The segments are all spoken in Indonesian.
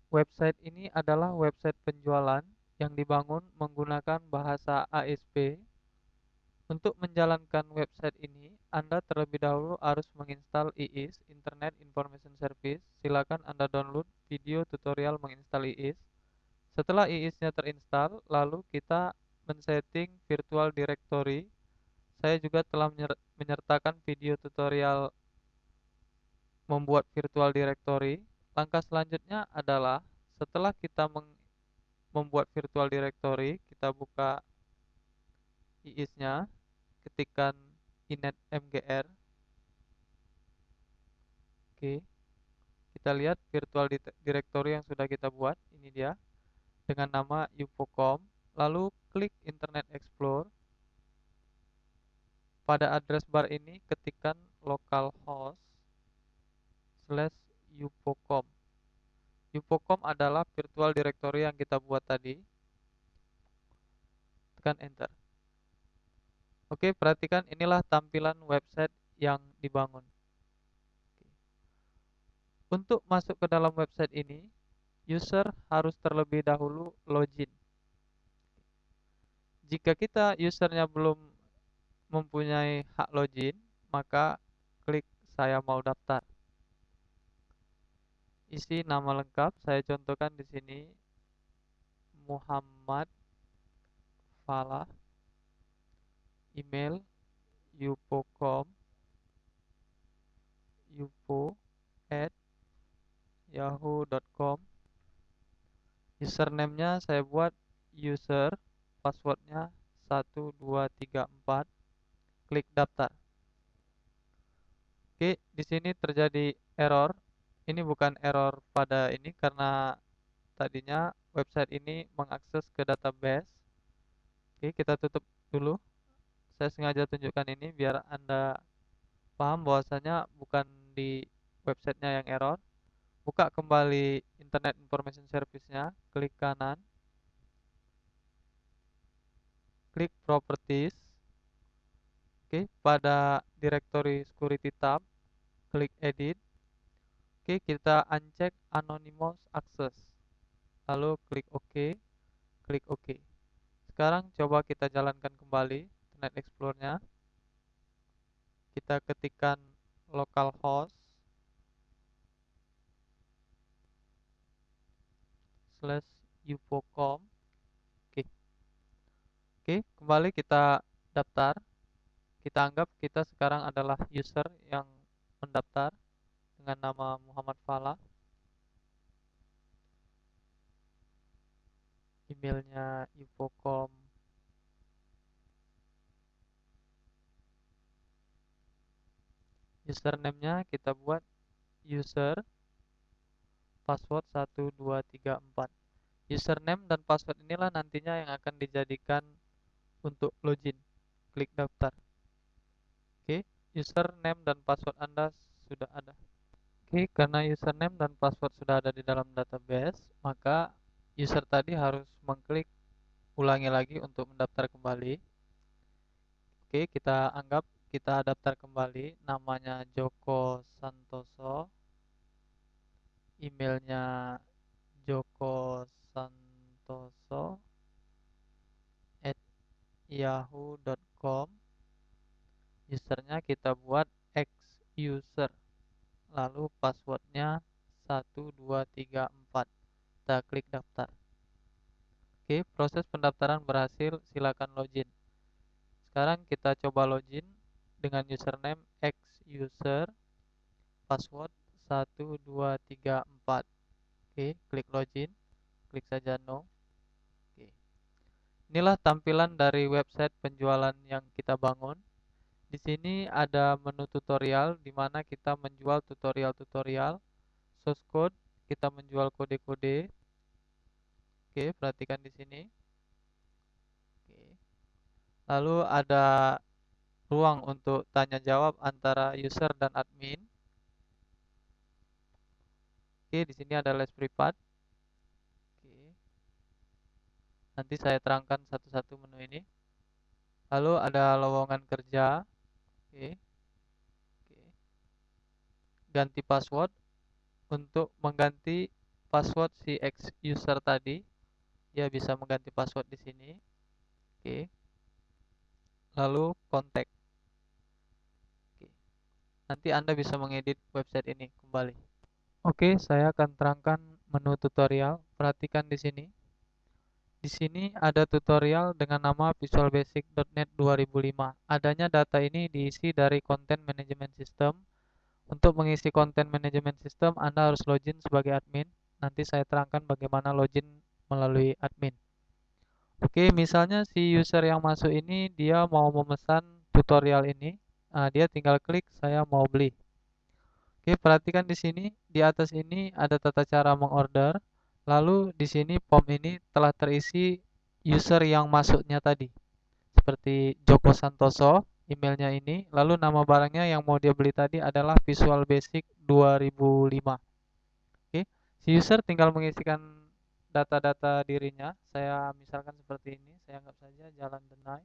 Website ini adalah website penjualan yang dibangun menggunakan bahasa ASP. Untuk menjalankan website ini, Anda terlebih dahulu harus menginstal IIS, Internet Information Service. Silakan Anda download video tutorial menginstal IIS. Setelah IIS-nya terinstall, lalu kita men-setting virtual directory. Saya juga telah menyertakan video tutorial membuat virtual directory. Langkah selanjutnya adalah setelah kita membuat virtual directory, kita buka IIS-nya, ketikkan init mgr. Oke, kita lihat virtual directory yang sudah kita buat. Ini dia dengan nama ufocom. Lalu klik Internet Explorer. Pada address bar ini ketikkan localhost slash ufocom. Ufocom adalah virtual directory yang kita buat tadi. Tekan enter. Oke, perhatikan inilah tampilan website yang dibangun. Untuk masuk ke dalam website ini, user harus terlebih dahulu login. Jika kita usernya belum mempunyai hak login, maka klik saya mau daftar. Isi nama lengkap, saya contohkan di sini Muhammad Falah, email ufocom ufo@yahoo.com. Username-nya saya buat user, passwordnya 1234. Klik daftar. Oke, di sini terjadi error. Ini bukan error pada ini karena tadinya website ini mengakses ke database. Oke, kita tutup dulu. Saya sengaja tunjukkan ini biar Anda paham bahwasanya bukan di websitenya yang error. Buka kembali Internet Information Service-nya, klik kanan, klik Properties. Oke, pada directory security tab, klik Edit. Oke, kita uncheck Anonymous Access. Lalu klik OK, klik OK. Sekarang coba kita jalankan kembali Internet Explorer-nya. Kita ketikkan localhost slash ufocom. Oke. Oke, kembali kita daftar. Kita anggap kita sekarang adalah user yang mendaftar dengan nama Muhammad Falah. Emailnya ufocom. Username-nya kita buat user, password 1234. Username dan password inilah nantinya yang akan dijadikan untuk login. Klik daftar. Oke, username dan password Anda sudah ada. Oke, karena username dan password sudah ada di dalam database, maka user tadi harus mengklik ulangi lagi untuk mendaftar kembali. Oke, kita anggap kita daftar kembali. Namanya Joko Santoso, emailnya jokosantoso@yahoo.com. Usernya kita buat X user, lalu passwordnya 1234. Kita klik daftar. Oke, proses pendaftaran berhasil, silakan login. Sekarang kita coba login dengan username X user, password 1234. Oke, klik login, klik saja no. Oke. Inilah tampilan dari website penjualan yang kita bangun. Di sini ada menu tutorial di mana kita menjual tutorial-tutorial, source code, kita menjual kode-kode. Oke, perhatikan di sini. Oke. Lalu ada ruang untuk tanya jawab antara user dan admin. Oke, di sini ada list privat. Oke. Nanti saya terangkan satu-satu menu ini. Lalu ada lowongan kerja. Oke. Oke. Ganti password. Untuk mengganti password si X user tadi, dia bisa mengganti password di sini. Oke. Lalu kontak. Oke. Nanti Anda bisa mengedit website ini kembali. Oke, saya akan terangkan menu tutorial. Perhatikan di sini. Di sini ada tutorial dengan nama visualbasic.net 2005. Adanya data ini diisi dari konten manajemen sistem. Untuk mengisi konten manajemen sistem, Anda harus login sebagai admin. Nanti saya terangkan bagaimana login melalui admin. Oke, misalnya si user yang masuk ini dia mau memesan tutorial ini. Nah, dia tinggal klik saya mau beli. Oke, perhatikan di sini, di atas ini ada tata cara mengorder. Lalu di sini form ini telah terisi user yang masuknya tadi. Seperti Joko Santoso, emailnya ini. Lalu nama barangnya yang mau dia beli tadi adalah Visual Basic 2005. Oke, si user tinggal mengisikan data-data dirinya. Saya misalkan seperti ini, saya anggap saja Jalan Denai.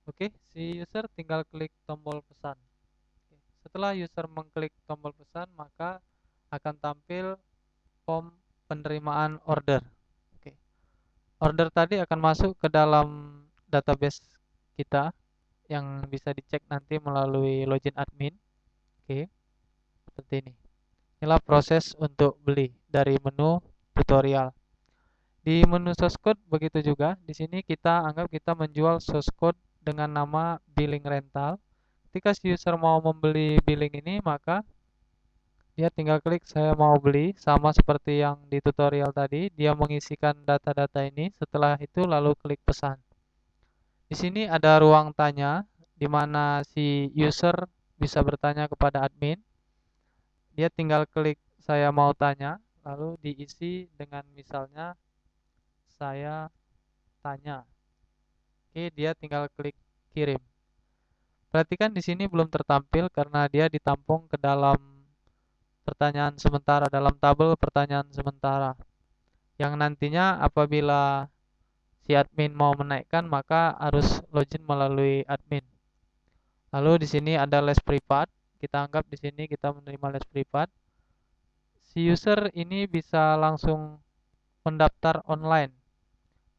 Oke, si user tinggal klik tombol pesan. Oke, setelah user mengklik tombol pesan, maka akan tampil form penerimaan order. Oke, order tadi akan masuk ke dalam database kita yang bisa dicek nanti melalui login admin. Oke, seperti ini. Inilah proses untuk beli dari menu tutorial. Di menu source code begitu juga. Di sini kita anggap kita menjual source code dengan nama billing rental. Ketika si user mau membeli billing ini, maka dia tinggal klik saya mau beli, sama seperti yang di tutorial tadi. Dia mengisikan data-data ini. Setelah itu lalu klik pesan. Di sini ada ruang tanya di mana si user bisa bertanya kepada admin. Dia tinggal klik saya mau tanya, lalu diisi dengan misalnya saya tanya. Oke, dia tinggal klik kirim. Perhatikan di sini belum tertampil karena dia ditampung ke dalam pertanyaan sementara, dalam tabel pertanyaan sementara. Yang nantinya apabila si admin mau menaikkan, maka harus login melalui admin. Lalu di sini ada les privat. Kita anggap di sini kita menerima les privat. Si user ini bisa langsung mendaftar online.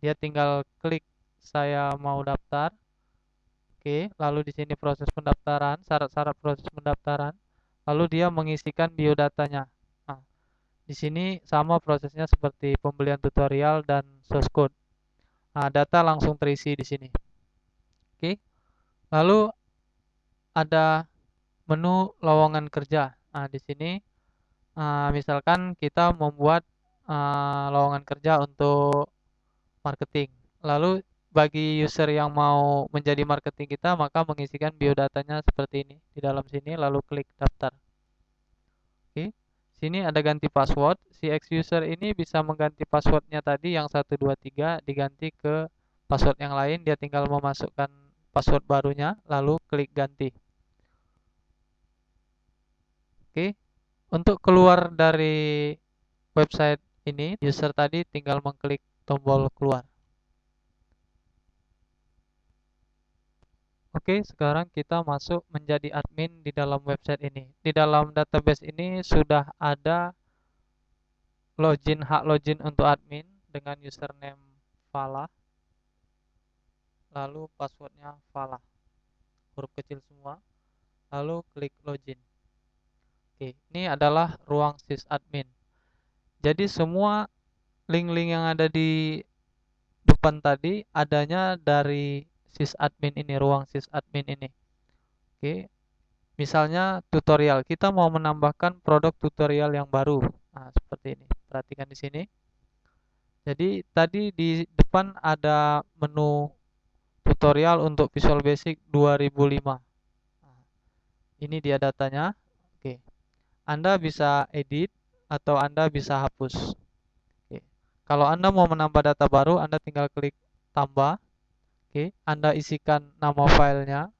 Dia tinggal klik saya mau daftar. Oke, lalu di sini proses pendaftaran, syarat-syarat proses pendaftaran. Lalu dia mengisikan biodatanya. Nah, di sini sama prosesnya seperti pembelian tutorial dan source code. Nah, data langsung terisi di sini. Oke. Lalu ada menu lowongan kerja. Nah, di sini misalkan kita membuat lowongan kerja untuk marketing. Lalu bagi user yang mau menjadi marketing kita, maka mengisikan biodatanya seperti ini di dalam sini, lalu klik daftar. Oke, sini ada ganti password. Si X user ini bisa mengganti passwordnya tadi yang 123 diganti ke password yang lain. Dia tinggal memasukkan password barunya, lalu klik ganti. Oke, untuk keluar dari website ini, user tadi tinggal mengklik tombol keluar. Oke, sekarang kita masuk menjadi admin di dalam website ini. Di dalam database ini sudah ada hak login untuk admin dengan username Fala, lalu passwordnya Fala, huruf kecil semua, lalu klik login. Oke, ini adalah ruang sysadmin. Jadi semua link-link yang ada di depan tadi adanya dari sysadmin ini, ruang sysadmin ini. Oke, misalnya tutorial, kita mau menambahkan produk tutorial yang baru. Nah, seperti ini. Perhatikan di sini. Jadi tadi di depan ada menu tutorial untuk Visual Basic 2005. Nah, ini dia datanya. Oke. Anda bisa edit atau Anda bisa hapus. Oke. Kalau Anda mau menambah data baru, Anda tinggal klik tambah. Oke. Anda isikan nama filenya,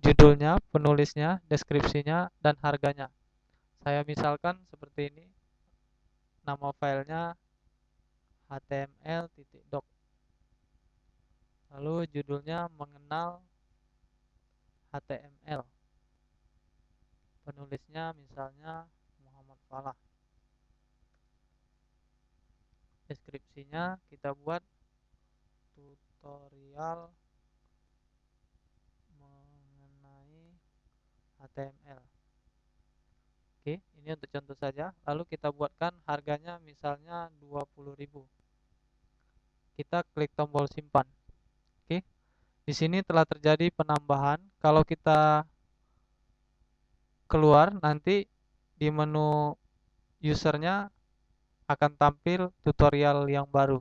judulnya, penulisnya, deskripsinya, dan harganya. Saya misalkan seperti ini, nama filenya html.doc. Lalu judulnya mengenal HTML. Penulisnya misalnya Muhammad Falah. Deskripsinya kita buat tutorial mengenai HTML. Oke, ini untuk contoh saja. Lalu kita buatkan harganya misalnya 20.000. Kita klik tombol simpan. Oke. Di sini telah terjadi penambahan. Kalau kita keluar nanti di menu usernya akan tampil tutorial yang baru.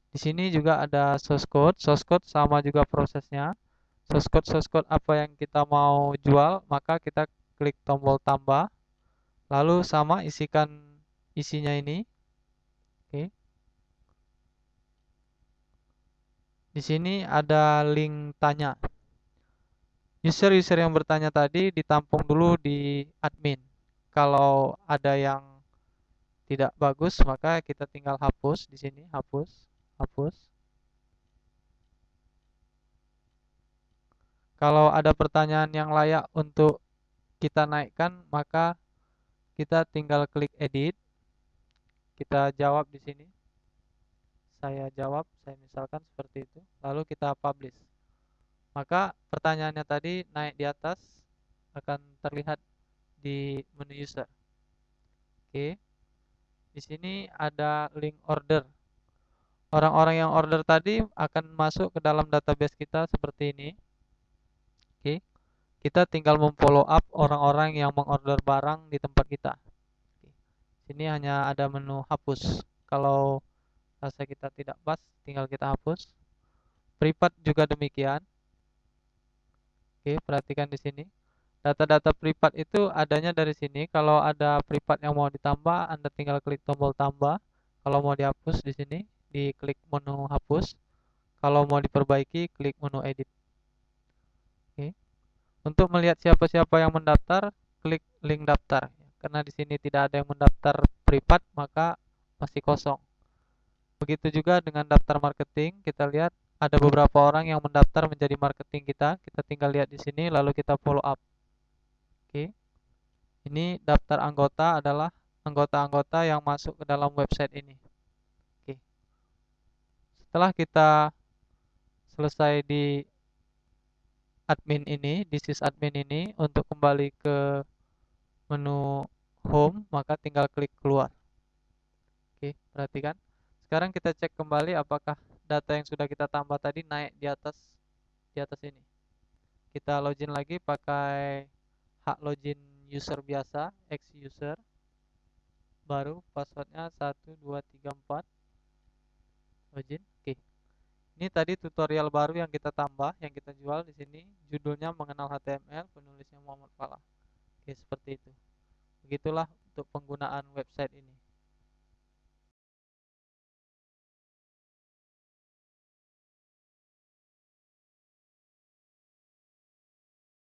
Di sini juga ada source code. Source code sama juga prosesnya. Source code apa yang kita mau jual, maka kita klik tombol tambah. Lalu sama isikan isinya ini. Oke. Di sini ada link tanya. User-user yang bertanya tadi ditampung dulu di admin. Kalau ada yang tidak bagus, maka kita tinggal hapus di sini, hapus, hapus. Kalau ada pertanyaan yang layak untuk kita naikkan, maka kita tinggal klik edit. Kita jawab di sini. Saya jawab, saya misalkan seperti itu. Lalu kita publish. Maka pertanyaannya tadi naik di atas, akan terlihat di menu user. Oke. Di sini ada link order. Orang-orang yang order tadi akan masuk ke dalam database kita seperti ini. Oke. Kita tinggal memfollow up orang-orang yang mengorder barang di tempat kita. Oke. Sini hanya ada menu hapus. Kalau rasa kita tidak pas, tinggal kita hapus. Privat juga demikian. Oke, perhatikan di sini. Data-data privat itu adanya dari sini. Kalau ada privat yang mau ditambah, Anda tinggal klik tombol tambah. Kalau mau dihapus di sini, diklik menu hapus. Kalau mau diperbaiki, klik menu edit. Oke. Untuk melihat siapa-siapa yang mendaftar, klik link daftar. Karena di sini tidak ada yang mendaftar privat, maka masih kosong. Begitu juga dengan daftar marketing, kita lihat ada beberapa orang yang mendaftar menjadi marketing kita. Kita tinggal lihat di sini, lalu kita follow up. Oke. Ini daftar anggota adalah anggota-anggota yang masuk ke dalam website ini. Oke. Setelah kita selesai di admin ini, di sysadmin ini, untuk kembali ke menu home, maka tinggal klik keluar. Oke, perhatikan. Sekarang kita cek kembali apakah data yang sudah kita tambah tadi naik di atas ini. Kita login lagi pakai hak login user biasa, X user. Baru passwordnya 1234. Login. Oke. Ini tadi tutorial baru yang kita tambah, yang kita jual di sini. Judulnya mengenal HTML, penulisnya Muhammad Falah. Oke, seperti itu. Begitulah untuk penggunaan website ini.